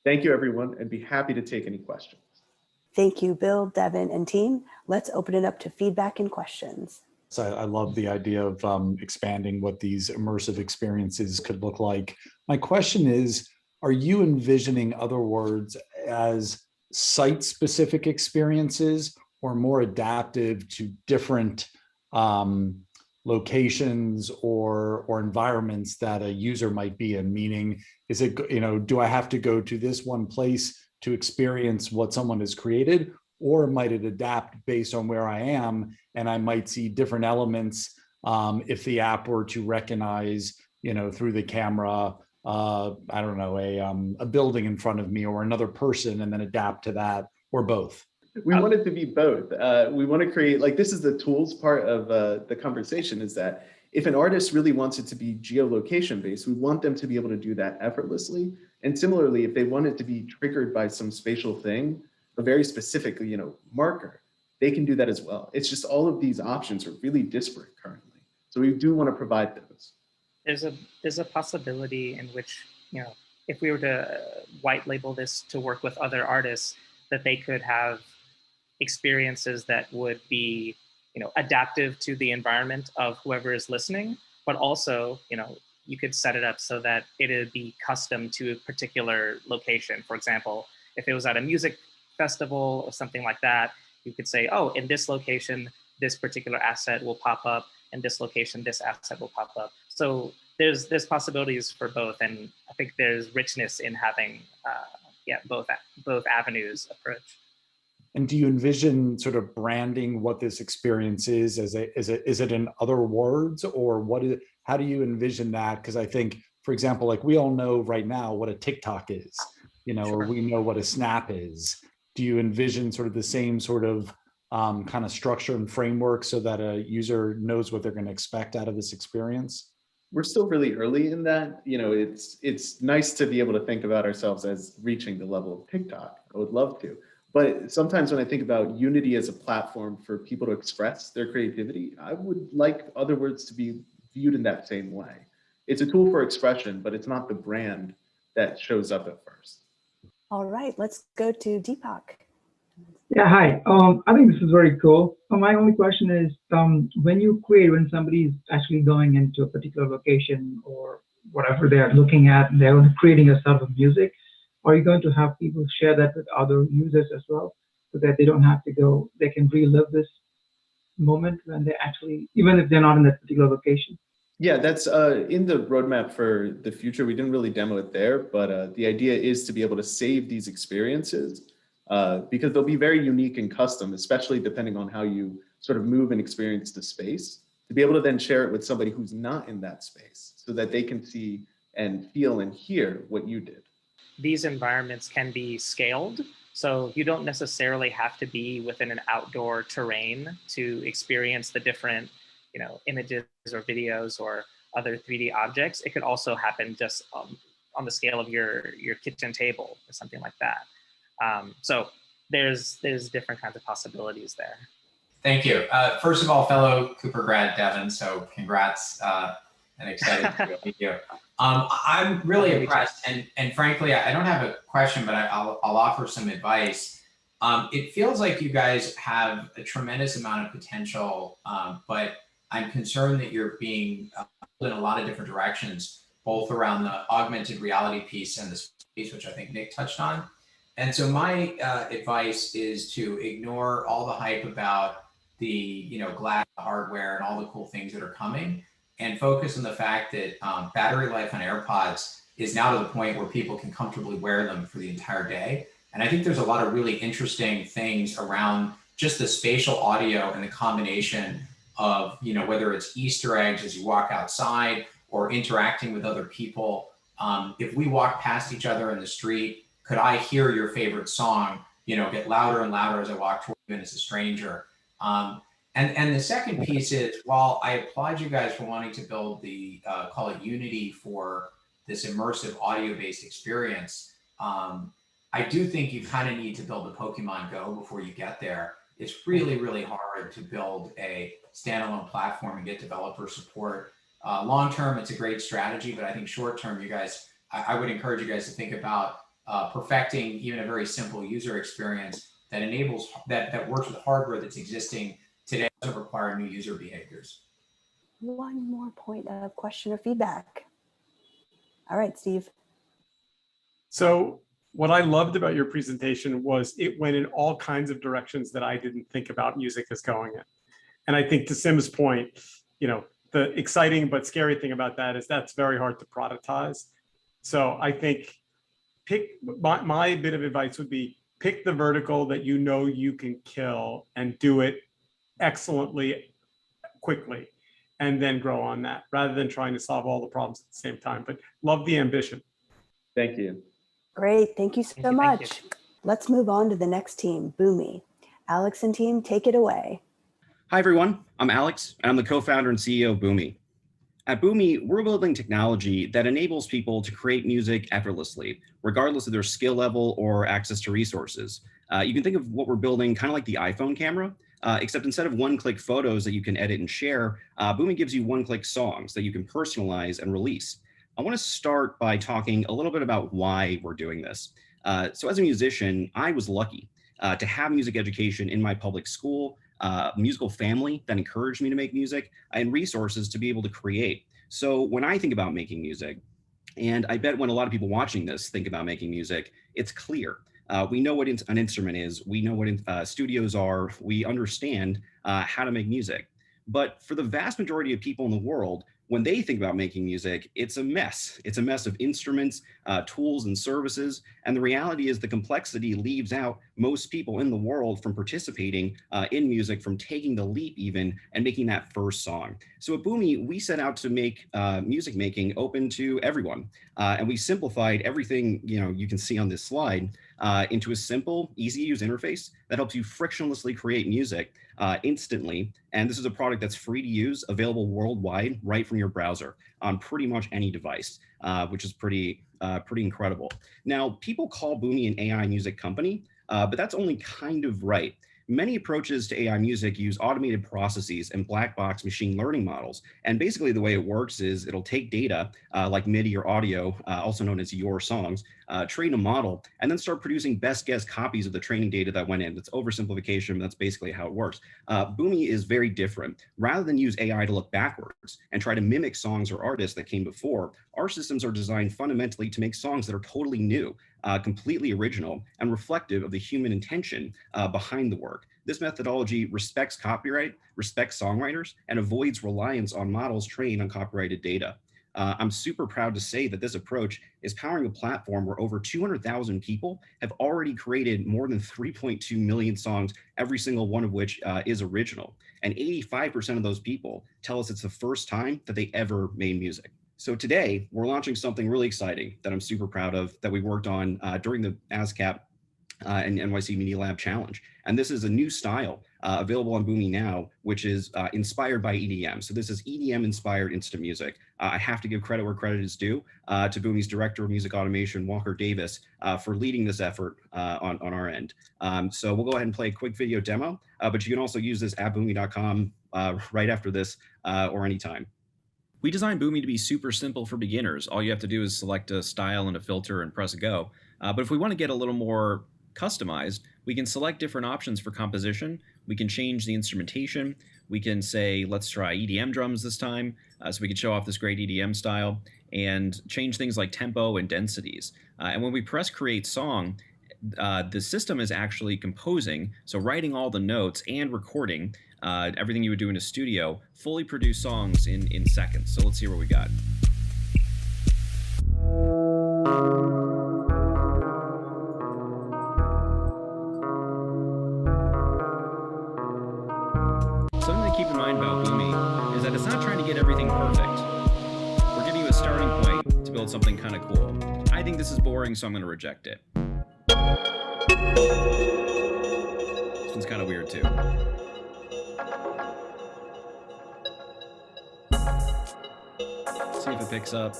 [SPEAKER 14] Thank you, everyone, and be happy to take any questions.
[SPEAKER 8] Thank you, Bill, Devin, and team. Let's open it up to feedback and questions.
[SPEAKER 9] So I love the idea of expanding what these immersive experiences could look like. My question is, are you envisioning Otherwards as site-specific experiences or more adaptive to different locations or environments that a user might be in? Meaning, is it, do I have to go to this one place to experience what someone has created, or might it adapt based on where I am, and I might see different elements if the app were to recognize, through the camera, I don't know, a building in front of me or another person, and then adapt to that, or both?
[SPEAKER 14] We want it to be both. We want to create, this is the tools part of the conversation, is that if an artist really wants it to be geolocation based, we want them to be able to do that effortlessly. And similarly, if they want it to be triggered by some spatial thing, a very specific, marker, they can do that as well. It's just all of these options are really disparate currently. So we do want to provide those.
[SPEAKER 3] There's a possibility in which, if we were to white label this to work with other artists, that they could have experiences that would be, adaptive to the environment of whoever is listening, but also, you could set it up so that it would be custom to a particular location. For example, if it was at a music festival or something like that, you could say, oh, in this location, this particular asset will pop up, and this location, this asset will pop up. So there's possibilities for both, and I think there's richness in having both avenues approach.
[SPEAKER 9] And do you envision sort of branding what this experience is? Is it in other words, or how do you envision that? Because I think, for example, we all know right now what a TikTok is, or we know what a Snap is. Do you envision sort of the same sort of kind of structure and framework so that a user knows what they're going to expect out of this experience?
[SPEAKER 14] We're still really early in that. It's nice to be able to think about ourselves as reaching the level of TikTok. I would love to. But sometimes when I think about Unity as a platform for people to express their creativity, I would like Otherwords to be viewed in that same way. It's a tool for expression, but it's not the brand that shows up at first.
[SPEAKER 8] All right, let's go to Deepak.
[SPEAKER 13] Yeah, hi. I think this is very cool. My only question is, when somebody is actually going into a particular location or whatever they are looking at, and they're creating a sort of music, are you going to have people share that with other users as well, so that they don't have to go, they can relive this moment when they actually, even if they're not in that particular location?
[SPEAKER 14] Yeah, that's in the roadmap for the future. We didn't really demo it there, but the idea is to be able to save these experiences because they'll be very unique and custom, especially depending on how you sort of move and experience the space, to be able to then share it with somebody who's not in that space so that they can see and feel and hear what you did.
[SPEAKER 3] These environments can be scaled. So you don't necessarily have to be within an outdoor terrain to experience the different, images or videos or other 3D objects. It could also happen just on the scale of your kitchen table or something like that. So there's different kinds of possibilities there.
[SPEAKER 11] Thank you. First of all, fellow Cooper grad Devin, so congrats and excited to meet you. I'm really impressed, and frankly, I don't have a question, but I'll offer some advice. It feels like you guys have a tremendous amount of potential, but I'm concerned that you're being pulled in a lot of different directions, both around the augmented reality piece and this piece, which I think Nick touched on. And so my advice is to ignore all the hype about the glass hardware and all the cool things that are coming, and focus on the fact that battery life on AirPods is now to the point where people can comfortably wear them for the entire day. And I think there's a lot of really interesting things around just the spatial audio and the combination of, whether it's Easter eggs as you walk outside or interacting with other people. If we walk past each other in the street, could I hear your favorite song, get louder and louder as I walk toward you and as a stranger? And the second piece is, while I applaud you guys for wanting to build the, call it Unity for this immersive audio-based experience, I do think you kind of need to build a Pokemon Go before you get there. It's really, really hard to build a standalone platform and get developer support. Long-term, it's a great strategy, but I think short-term, you guys, I would encourage you guys to think about perfecting even a very simple user experience that enables, that works with hardware that's existing today, doesn't require new user behaviors.
[SPEAKER 8] One more point of question or feedback. All right, Steve.
[SPEAKER 6] So what I loved about your presentation was it went in all kinds of directions that I didn't think about music as going in. And I think to Sim's point, the exciting but scary thing about that is that's very hard to productize. So I think my bit of advice would be pick the vertical that you can kill and do it excellently, quickly, and then grow on that rather than trying to solve all the problems at the same time. But love the ambition.
[SPEAKER 14] Thank you.
[SPEAKER 8] Great, thank you so much. Let's move on to the next team, Boomy. Alex and team, take it away.
[SPEAKER 4] Hi, everyone. I'm Alex, and I'm the co-founder and CEO of Boomy. At Boomy, we're building technology that enables people to create music effortlessly, regardless of their skill level or access to resources. You can think of what we're building kind of like the iPhone camera, except instead of one-click photos that you can edit and share, Boomy gives you one-click songs that you can personalize and release. I want to start by talking a little bit about why we're doing this. So as a musician, I was lucky to have music education in my public school, a musical family that encouraged me to make music, and resources to be able to create. So when I think about making music, and I bet when a lot of people watching this think about making music, it's clear. We know what an instrument is, we know what studios are, we understand how to make music. But for the vast majority of people in the world, when they think about making music, it's a mess. It's a mess of instruments, tools, and services. And the reality is the complexity leaves out most people in the world from participating in music, from taking the leap even, and making that first song. So at Boomy, we set out to make music making open to everyone. And we simplified everything you can see on this slide into a simple, easy to use interface that helps you frictionlessly create music instantly. And this is a product that's free to use, available worldwide, right from your browser on pretty much any device, which is pretty incredible. Now, people call Boomy an AI music company, but that's only kind of right. Many approaches to AI music use automated processes and black box machine learning models. And basically the way it works is it'll take data like MIDI or audio, also known as your songs, train a model, and then start producing best guess copies of the training data that went in. That's oversimplification, but that's basically how it works. Boomy is very different. Rather than use AI to look backwards and try to mimic songs or artists that came before, our systems are designed fundamentally to make songs that are totally new, completely original, and reflective of the human intention behind the work. This methodology respects copyright, respects songwriters, and avoids reliance on models trained on copyrighted data. I'm super proud to say that this approach is powering a platform where over 200,000 people have already created more than 3.2 million songs, every single one of which is original. And 85% of those people tell us it's the first time that they ever made music. So today, we're launching something really exciting that I'm super proud of that we worked on during the ASCAP and NYC Media Lab Challenge. And this is a new style available on Boomy now, which is inspired by EDM. So this is EDM-inspired instant music. I have to give credit where credit is due to Boomy's Director of Music Automation, Walker Davis, for leading this effort on our end. So we'll go ahead and play a quick video demo, but you can also use this at boomy.com right after this or anytime.
[SPEAKER 17] We designed Boomy to be super simple for beginners. All you have to do is select a style and a filter and press go. But if we want to get a little more customized, we can select different options for composition. We can change the instrumentation. We can say, let's try EDM drums this time. So we can show off this great EDM style and change things like tempo and densities. And when we press create song, the system is actually composing, so writing all the notes and recording everything you would do in a studio, fully produced songs in seconds. So let's see what we got. perfect. We're giving you a starting point to build something kind of cool. I think this is boring, so I'm going to reject it. This one's kind of weird too. See if it picks up.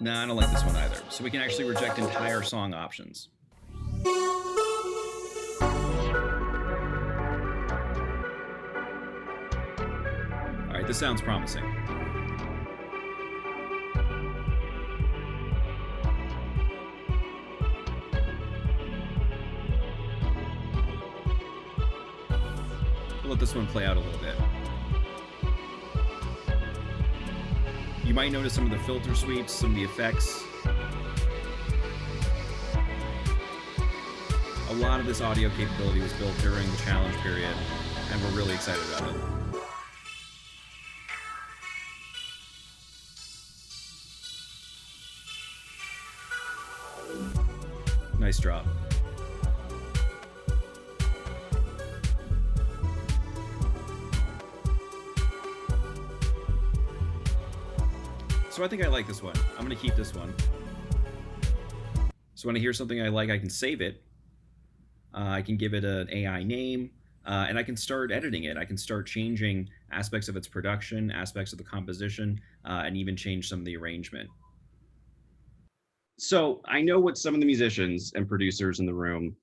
[SPEAKER 17] Nah, I don't like this one either. So we can actually reject entire song options. All right, this sounds promising. We'll let this one play out a little bit. You might notice some of the filter sweeps, some of the effects. A lot of this audio capability was built during the challenge period, and we're really excited about it. Nice drop. So I think I like this one. I'm going to keep this one. So when I hear something I like, I can save it. I can give it an AI name, and I can start editing it. I can start changing aspects of its production, aspects of the composition, and even change some of the arrangement.
[SPEAKER 4] So I know what some of the musicians and producers in the room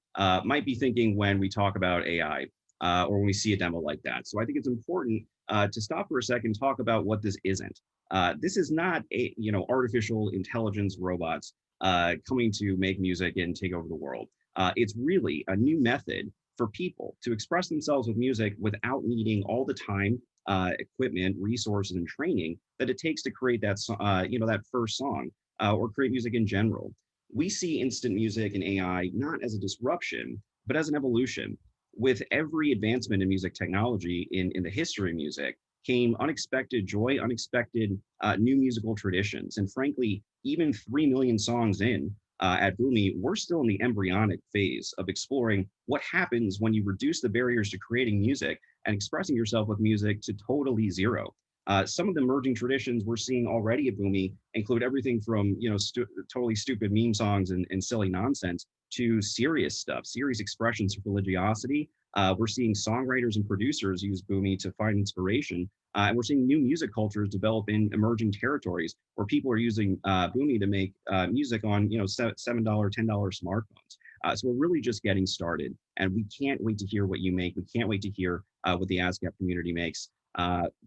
[SPEAKER 4] might be thinking when we talk about AI or when we see a demo like that. So I think it's important to stop for a second and talk about what this isn't. This is not artificial intelligence robots coming to make music and take over the world. It's really a new method for people to express themselves with music without needing all the time, equipment, resources, and training that it takes to create that that first song or create music in general. We see instant music and AI not as a disruption, but as an evolution. With every advancement in music technology in the history of music came unexpected joy, unexpected new musical traditions. And frankly, even 3 million songs in at Boomy, we're still in the embryonic phase of exploring what happens when you reduce the barriers to creating music and expressing yourself with music to totally zero. Some of the emerging traditions we're seeing already at Boomy include everything from totally stupid meme songs and silly nonsense to serious stuff, serious expressions of religiosity. We're seeing songwriters and producers use Boomy to find inspiration. And we're seeing new music cultures develop in emerging territories where people are using Boomy to make music on $7, $10 smartphones. So we're really just getting started, and we can't wait to hear what you make. We can't wait to hear what the ASCAP community makes.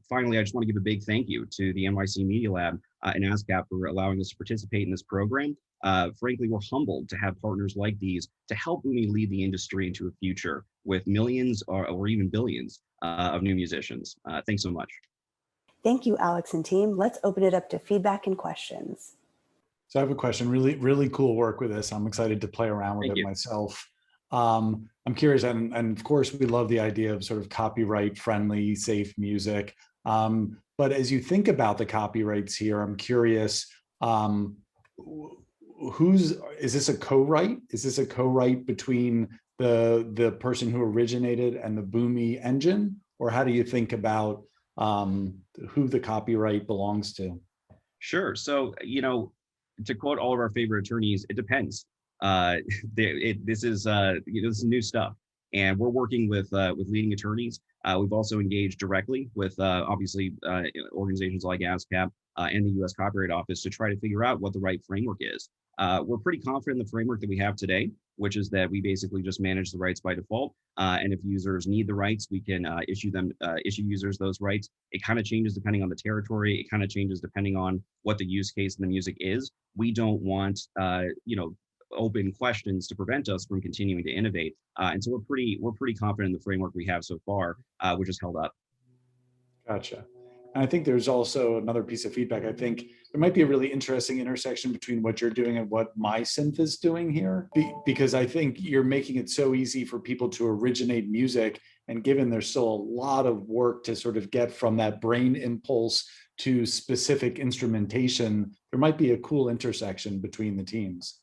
[SPEAKER 4] Finally, I just want to give a big thank you to the NYC Media Lab and ASCAP for allowing us to participate in this program. Frankly, we're humbled to have partners like these to help Boomy lead the industry into a future with millions or even billions of new musicians. Thanks so much.
[SPEAKER 8] Thank you, Alex and team. Let's open it up to feedback and questions.
[SPEAKER 9] So I have a question. Really cool work with this. I'm excited to play around with it myself. I'm curious, and of course, we love the idea of sort of copyright-friendly, safe music. But as you think about the copyrights here, I'm curious, is this a co-write? Is this a co-write between the person who originated and the Boomy engine? Or how do you think about who the copyright belongs to?
[SPEAKER 4] Sure. So, to quote all of our favorite attorneys, it depends. This is new stuff, and we're working with leading attorneys. We've also engaged directly with obviously organizations like ASCAP and the U.S. Copyright Office to try to figure out what the right framework is. We're pretty confident in the framework that we have today, which is that we basically just manage the rights by default. And if users need the rights, we can issue users those rights. It kind of changes depending on the territory. It kind of changes depending on what the use case in the music is. We don't want, open questions to prevent us from continuing to innovate. And so we're pretty confident in the framework we have so far, which has held up.
[SPEAKER 9] Gotcha. And I think there's also another piece of feedback. I think there might be a really interesting intersection between what you're doing and what my Synth is doing here, because I think you're making it so easy for people to originate music. And given there's still a lot of work to sort of get from that brain impulse to specific instrumentation, there might be a cool intersection between the teams.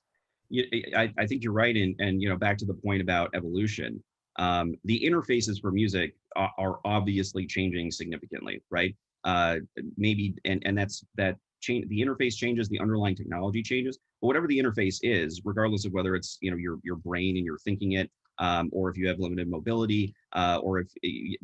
[SPEAKER 4] I think you're right. And back to the point about evolution, the interfaces for music are obviously changing significantly, right? maybe, and that change, the interface changes, the underlying technology changes, but whatever the interface is, regardless of whether it's, you know, your brain and you're thinking it, or if you have limited mobility, or if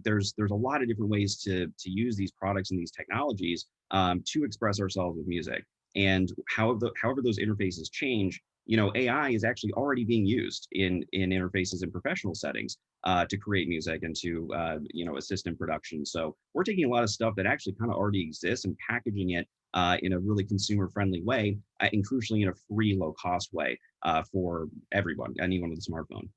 [SPEAKER 4] there's a lot of different ways to use these products and these technologies to express ourselves with music. And however those interfaces change, you know, AI is actually already being used in interfaces in professional settings to create music and to you know, assist in production. So we're taking a lot of stuff that actually kind of already exists and packaging it in a really consumer-friendly way, and crucially in a free, low-cost way for everyone, anyone with a smartphone.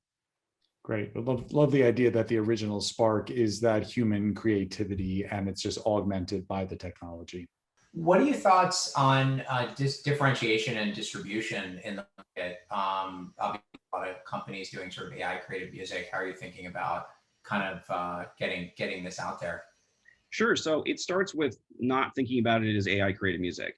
[SPEAKER 9] Great. I love the idea that the original spark is that human creativity and it's just augmented by the technology.
[SPEAKER 11] What are your thoughts on differentiation and distribution in the market? Obviously, a lot of companies doing sort of AI creative music. How are you thinking about kind of getting this out there?
[SPEAKER 4] Sure. So it starts with not thinking about it as AI created music,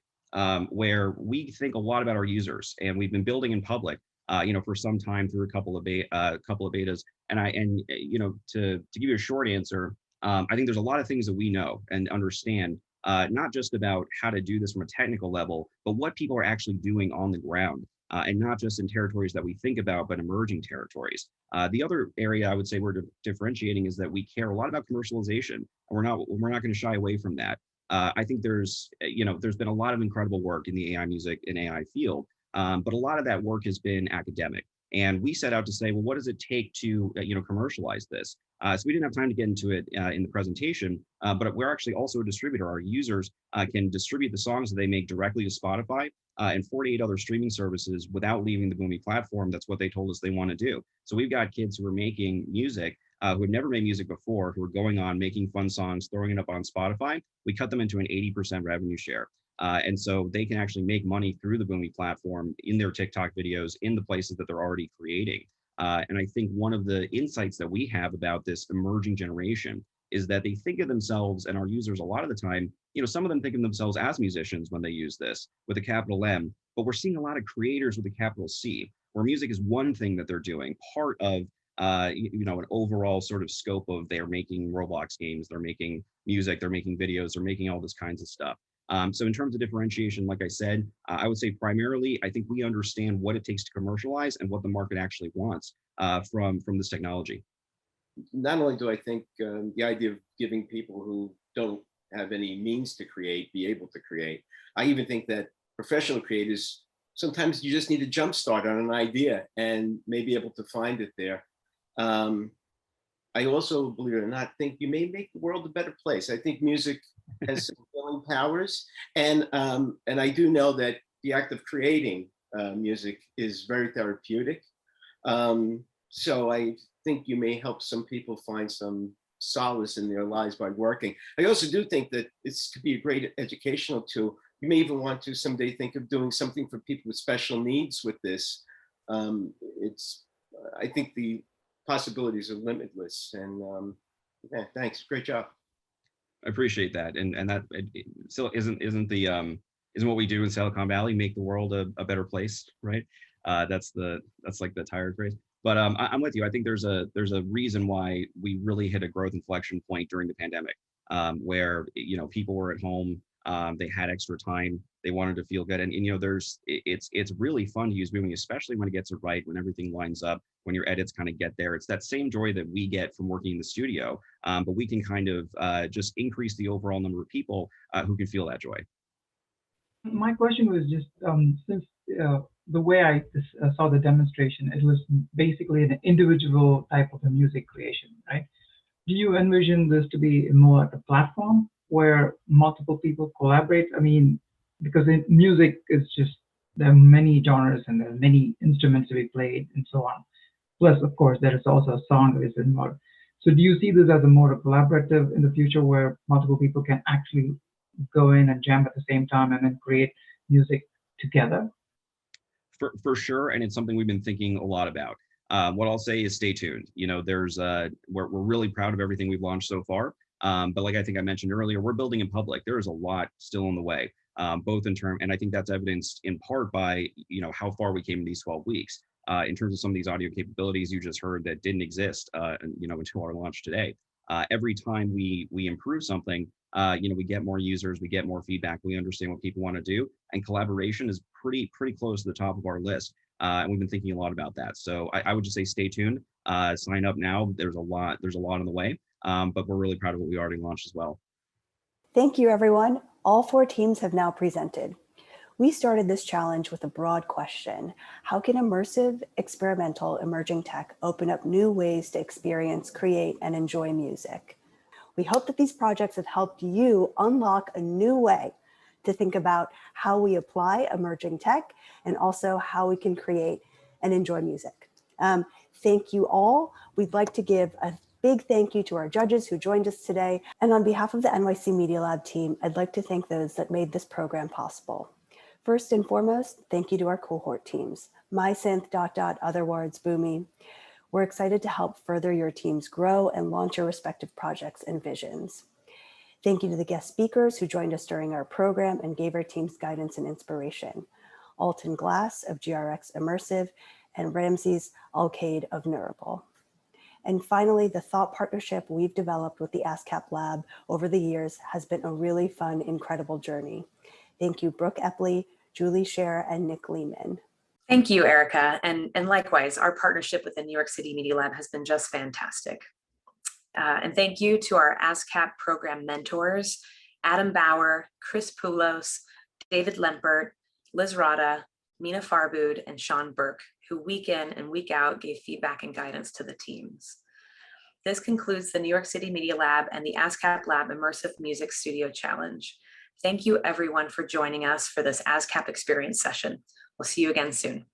[SPEAKER 4] where we think a lot about our users, and we've been building in public, you know, for some time through a couple of betas. And you know, to give you a short answer, I think there's a lot of things that we know and understand, not just about how to do this from a technical level, but what people are actually doing on the ground, and not just in territories that we think about, but emerging territories. The other area I would say we're differentiating is that we care a lot about commercialization, and we're not going to shy away from that. I think there's been a lot of incredible work in the AI music and AI field, but a lot of that work has been academic. And we set out to say, well, what does it take to commercialize this? So we didn't have time to get into it in the presentation, but we're actually also a distributor. Our users can distribute the songs that they make directly to Spotify and 48 other streaming services without leaving the Boomy platform. That's what they told us they want to do. So we've got kids who are making music who had never made music before, who are going on making fun songs, throwing it up on Spotify. We cut them into an 80% revenue share. And so they can actually make money through the Boomy platform in their TikTok videos, in the places that they're already creating. And I think one of the insights that we have about this emerging generation is that they think of themselves, and our users a lot of the time, you know, some of them think of themselves as musicians when they use this with a capital M, but we're seeing a lot of creators with a capital C, where music is one thing that they're doing, part of an overall sort of scope of they're making Roblox games, they're making music, they're making videos, they're making all this kinds of stuff. So in terms of differentiation, like I said, I would say primarily, I think we understand what it takes to commercialize and what the market actually wants from this technology.
[SPEAKER 5] Not only do I think the idea of giving people who don't have any means to create be able to create, I even think that professional creators, sometimes you just need a jump start on an idea and may be able to find it there. I also, believe it or not, think you may make the world a better place. I think music has some healing powers, and I do know that the act of creating music is very therapeutic. So I think you may help some people find some solace in their lives by working. I also do think that this could be a great educational tool. You may even want to someday think of doing something for people with special needs with this. I think the possibilities are limitless, and yeah, thanks, great job.
[SPEAKER 4] I appreciate that, and that it still isn't what we do in Silicon Valley, make the world a better place, right? That's like the tired phrase. But I'm with you. I think there's a reason why we really hit a growth inflection point during the pandemic, where people were at home, they had extra time, they wanted to feel good, and it's really fun to use Boomy, especially when it gets it right, when everything lines up, when your edits kind of get there. It's that same joy that we get from working in the studio, but we can kind of just increase the overall number of people who can feel that joy.
[SPEAKER 13] My question was just since the way I saw the demonstration, it was basically an individual type of a music creation, right? Do you envision this to be more like a platform where multiple people collaborate? I mean, because music is just, there are many genres and there are many instruments to be played and so on. Plus, of course, there is also a song that is involved. So do you see this as a more collaborative in the future where multiple people can actually go in and jam at the same time and then create music together?
[SPEAKER 4] For sure, and it's something we've been thinking a lot about. What I'll say is stay tuned. We're really proud of everything we've launched so far. But like I think I mentioned earlier, we're building in public. There is a lot still in the way, both in terms, and I think that's evidenced in part by how far we came in these 12 weeks. In terms of some of these audio capabilities you just heard that didn't exist until our launch today. Every time we improve something, we get more users, we get more feedback, we understand what people want to do, and collaboration is pretty close to the top of our list. And we've been thinking a lot about that. So I would just say stay tuned, sign up now. There's a lot on the way, but we're really proud of what we already launched as well.
[SPEAKER 8] Thank you, everyone. All 4 teams have now presented. We started this challenge with a broad question. How can immersive, experimental, emerging tech open up new ways to experience, create, and enjoy music? We hope that these projects have helped you unlock a new way to think about how we apply emerging tech and also how we can create and enjoy music. Thank you all. We'd like to give a big thank you to our judges who joined us today. And on behalf of the NYC Media Lab team, I'd like to thank those that made this program possible. First and foremost, thank you to our cohort teams, Synth, Dotdot, Otherwards, Boomy. We're excited to help further your teams grow and launch your respective projects and visions. Thank you to the guest speakers who joined us during our program and gave our teams guidance and inspiration. Alton Glass of GRX Immersive and Ramses Alcade of Neurable. And finally, the thought partnership we've developed with the ASCAP Lab over the years has been a really fun, incredible journey. Thank you, Brooke Epley, Julie Scher, and Nick Lehman.
[SPEAKER 7] Thank you, Erica. And likewise, our partnership with the New York City Media Lab has been just fantastic. And thank you to our ASCAP program mentors, Adam Bauer, Chris Poulos, David Lempert, Liz Rada, Mina Farbood, and Sean Burke, who week in and week out gave feedback and guidance to the teams. This concludes the New York City Media Lab and the ASCAP Lab Immersive Music Studio Challenge. Thank you everyone for joining us for this ASCAP experience session. We'll see you again soon.